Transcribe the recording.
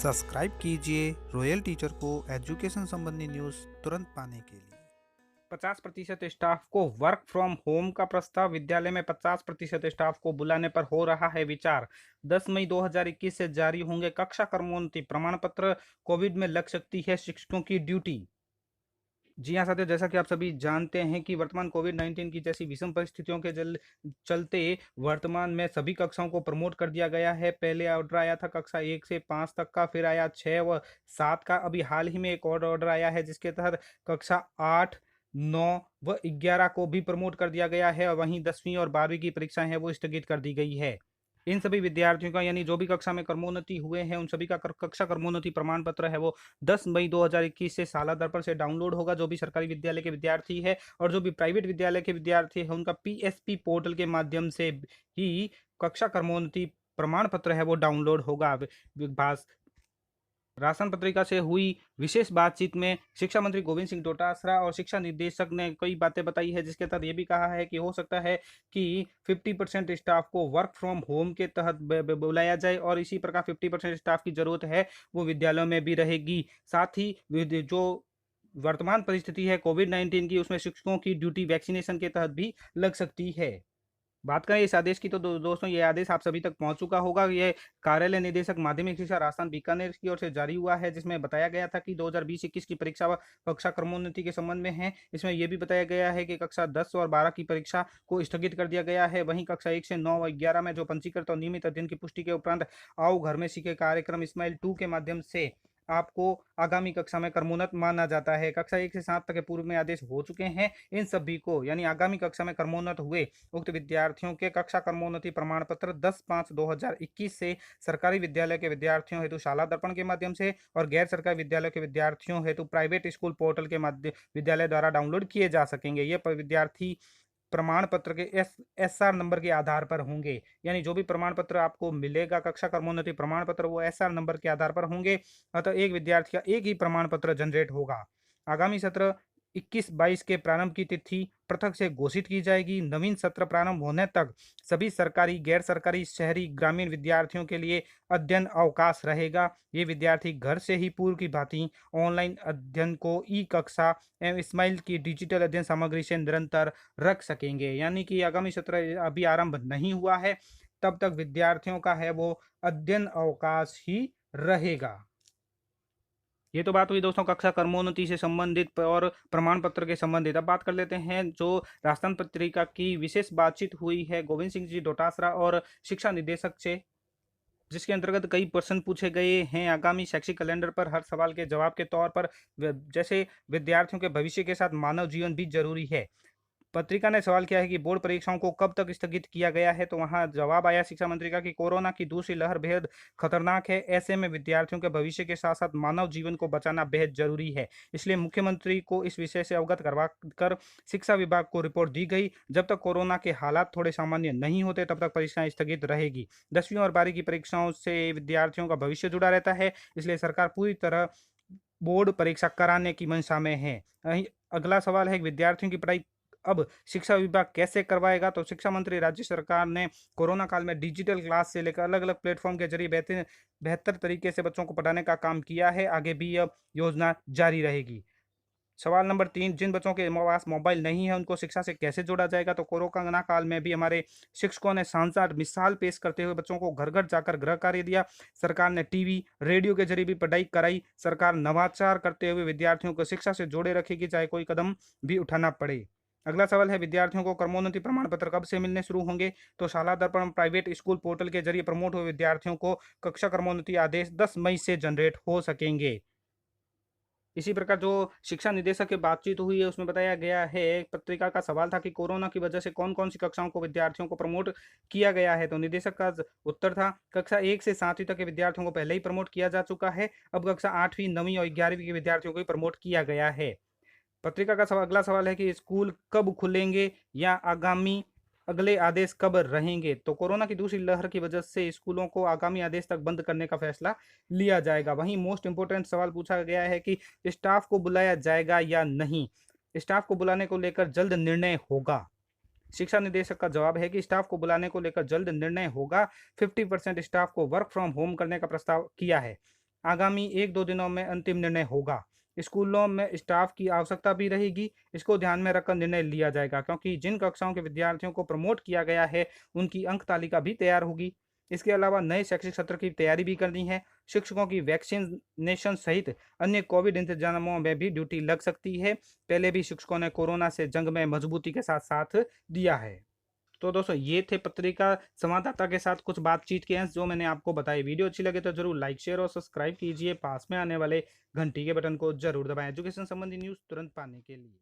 Subscribe कीजिए royal teacher को education संबंधी न्यूज़ तुरंत पाने के लिए। 50% स्टाफ को वर्क फ्रॉम होम का प्रस्ताव। विद्यालय में 50% स्टाफ को बुलाने पर हो रहा है विचार। 10 मई 2021 से जारी होंगे कक्षा क्रमोन्नति प्रमाण पत्र। कोविड में लग सकती है शिक्षकों की ड्यूटी। जी हाँ साथियों, जैसा कि आप सभी जानते हैं कि वर्तमान कोविड-19 की जैसी विषम परिस्थितियों के चलते वर्तमान में सभी कक्षाओं को प्रमोट कर दिया गया है। पहले ऑर्डर आया था कक्षा 1 से 5 तक का, फिर आया 6 व 7 का। अभी हाल ही में एक और ऑर्डर आया है जिसके तहत कक्षा 8, 9 व 11 को भी प्रमोट कर दिया गया है और वहीं 10वीं और 12वीं की परीक्षाएं हैं वो स्थगित कर दी गई है। इन सभी विद्यार्थियों का यानी जो भी कक्षा में क्रमोन्नति हुए हैं उन सभी का कक्षा क्रमोन्नति प्रमाण पत्र है वो 10 मई 2021 से शाला दर्पण से डाउनलोड होगा। जो भी सरकारी विद्यालय के विद्यार्थी है और जो भी प्राइवेट विद्यालय के विद्यार्थी है उनका पीएसपी पोर्टल के माध्यम से ही कक्षा क्रमोन्नति प्रमाण पत्र है वो डाउनलोड होगा। विभाग राशन पत्रिका से हुई विशेष बातचीत में शिक्षा मंत्री गोविंद सिंह डोटासरा और शिक्षा निदेशक ने कई बातें बताई है, जिसके तहत ये भी कहा है कि हो सकता है कि 50% स्टाफ को वर्क फ्रॉम होम के तहत बुलाया जाए और इसी प्रकार 50% स्टाफ की जरूरत है वो विद्यालयों में भी रहेगी। साथ ही जो वर्तमान परिस्थिति है कोविड-19 की, उसमें शिक्षकों की ड्यूटी वैक्सीनेशन के तहत भी लग सकती है। बात करें इस आदेश की तो दोस्तों ये आदेश आप सभी तक पहुंच चुका होगा। ये कार्यालय निदेशक माध्यमिक शिक्षा राजस्थान बीकानेर की ओर से जारी हुआ है, जिसमें बताया गया था कि 2020-21 की परीक्षा व कक्षा क्रमोन्नति के संबंध में है। इसमें यह भी बताया गया है कि कक्षा 10 और 12 की परीक्षा को स्थगित कर दिया गया है। वहीं कक्षा 1 से 9 व 11 में जो पंजीकृत और नियमित अध्ययन की पुष्टि के उपरांत आओ घर में सीखे कार्यक्रम स्माइल 2 के माध्यम से आपको आगामी कक्षा में क्रमोन्नत माना जाता है। कक्षा 1 से 7 तक के पूर्व में आदेश हो चुके हैं। इन सभी को यानी आगामी कक्षा में क्रमोन्नत हुए उक्त विद्यार्थियों के कक्षा क्रमोन्नति प्रमाण पत्र 10/5/2021 से सरकारी विद्यालय के विद्यार्थियों हेतु शाला दर्पण के माध्यम से और गैर सरकारी विद्यालय के विद्यार्थियों हेतु प्राइवेट स्कूल पोर्टल के माध्यम विद्यालय द्वारा डाउनलोड किए जा सकेंगे। ये विद्यार्थी प्रमाण पत्र के एसआर नंबर के आधार पर होंगे। यानी जो भी प्रमाण पत्र आपको मिलेगा कक्षा क्रमोन्नति प्रमाण पत्र वो एसआर नंबर के आधार पर होंगे। अतः एक विद्यार्थी का एक ही प्रमाण पत्र जनरेट होगा। आगामी सत्र 21-22 के प्रारंभ की तिथि पृथक से घोषित की जाएगी। नवीन सत्र प्रारंभ होने तक सभी सरकारी, गैर सरकारी, शहरी, ग्रामीण विद्यार्थियों के लिए अध्ययन अवकाश रहेगा। ये विद्यार्थी घर से ही पूर्व की भांति ऑनलाइन अध्ययन को ई कक्षा एवं स्माइल की डिजिटल अध्ययन सामग्री से निरंतर रख सकेंगे। यानी कि आगामी सत्र अभी आरंभ नहीं हुआ है, तब तक विद्यार्थियों का है वो अध्ययन अवकाश ही रहेगा। ये तो बात हुई दोस्तों कक्षा क्रमोन्नति से संबंधित और प्रमाण पत्र के संबंधित। अब बात कर लेते हैं जो राजस्थान पत्रिका की विशेष बातचीत हुई है गोविंद सिंह जी डोटासरा और शिक्षा निदेशक से, जिसके अंतर्गत कई प्रश्न पूछे गए हैं आगामी शैक्षिक कैलेंडर पर। हर सवाल के जवाब के तौर पर जैसे विद्यार्थियों के भविष्य के साथ मानव जीवन भी जरूरी है। पत्रिका ने सवाल किया है कि बोर्ड परीक्षाओं को कब तक स्थगित किया गया है, तो वहां जवाब आया शिक्षा मंत्री का कि कोरोना की दूसरी लहर बेहद खतरनाक है। ऐसे में विद्यार्थियों के भविष्य के साथ साथ मानव जीवन को बचाना बेहद जरूरी है। इसलिए मुख्यमंत्री को इस विषय से अवगत करवा कर शिक्षा विभाग को रिपोर्ट दी गई। जब तक कोरोना के हालात थोड़े सामान्य नहीं होते तब तक परीक्षाएं स्थगित रहेगी। 10वीं और 12वीं की परीक्षाओं से विद्यार्थियों का भविष्य जुड़ा रहता है, इसलिए सरकार पूरी तरह बोर्ड परीक्षा कराने की मंशा में है। अगला सवाल है विद्यार्थियों की पढ़ाई अब शिक्षा विभाग कैसे करवाएगा, तो शिक्षा मंत्री राज्य सरकार ने कोरोना काल में डिजिटल क्लास से लेकर अलग अलग प्लेटफॉर्म के जरिए बेहतर तरीके से बच्चों को पढ़ाने का काम किया है। आगे भी यह योजना जारी रहेगी। सवाल नंबर 3, जिन बच्चों के पास मोबाइल नहीं है उनको शिक्षा से कैसे जोड़ा जाएगा, तो कोरोना काल में भी हमारे शिक्षकों ने शानदार मिसाल पेश करते हुए बच्चों को घर घर जाकर गृह कार्य दिया। सरकार ने टीवी, रेडियो के जरिए भी पढ़ाई कराई। सरकार नवाचार करते हुए विद्यार्थियों को शिक्षा से जोड़े रखेगी, चाहे कोई कदम भी उठाना पड़े। अगला सवाल है विद्यार्थियों को क्रमोन्नति प्रमाण पत्र कब से मिलने शुरू होंगे, तो शाला दर्पण प्राइवेट स्कूल पोर्टल के जरिए प्रमोट हुए विद्यार्थियों को कक्षा क्रमोन्नति आदेश 10 मई से जनरेट हो सकेंगे। इसी प्रकार जो शिक्षा निदेशक की बातचीत हुई है उसमें बताया गया है, पत्रिका का सवाल था कि कोरोना की वजह से कौन कौन सी कक्षाओं को विद्यार्थियों को प्रमोट किया गया है, तो निदेशक का उत्तर था कक्षा 1 से 7वीं तक के विद्यार्थियों को पहले ही प्रमोट किया जा चुका है। अब कक्षा 8वीं, 9वीं और 11वीं के विद्यार्थियों को ही प्रमोट किया गया है। पत्रिका का अगला सवाल है कि स्कूल कब खुलेंगे या आगामी अगले आदेश कब रहेंगे, तो कोरोना की दूसरी लहर की वजह से स्कूलों को आगामी आदेश तक बंद करने का फैसला लिया जाएगा। वहीं मोस्ट इंपोर्टेंट सवाल पूछा गया है कि स्टाफ को बुलाया जाएगा या नहीं। स्टाफ को बुलाने को लेकर जल्द निर्णय होगा। शिक्षा निदेशक का जवाब है कि स्टाफ को बुलाने को लेकर जल्द निर्णय होगा। 50% स्टाफ को वर्क फ्रॉम होम करने का प्रस्ताव किया है। आगामी 1-2 दिनों में अंतिम निर्णय होगा। स्कूलों में स्टाफ की आवश्यकता भी रहेगी, इसको ध्यान में रखकर निर्णय लिया जाएगा, क्योंकि जिन कक्षाओं के विद्यार्थियों को प्रमोट किया गया है, उनकी अंक तालिका भी तैयार होगी। इसके अलावा नए शैक्षिक सत्र की तैयारी भी करनी है। शिक्षकों की वैक्सीनेशन सहित अन्य कोविड इंतजामों में भी ड्यूटी लग सकती है। पहले भी शिक्षकों ने कोरोना से जंग में मजबूती के साथ साथ दिया है। तो दोस्तों, ये थे पत्रिका संवाददाता के साथ कुछ बातचीत के अंश जो मैंने आपको बताए। वीडियो अच्छी लगे तो जरूर लाइक, शेयर और सब्सक्राइब कीजिए। पास में आने वाले घंटी के बटन को जरूर दबाएं एजुकेशन संबंधी न्यूज़ तुरंत पाने के लिए।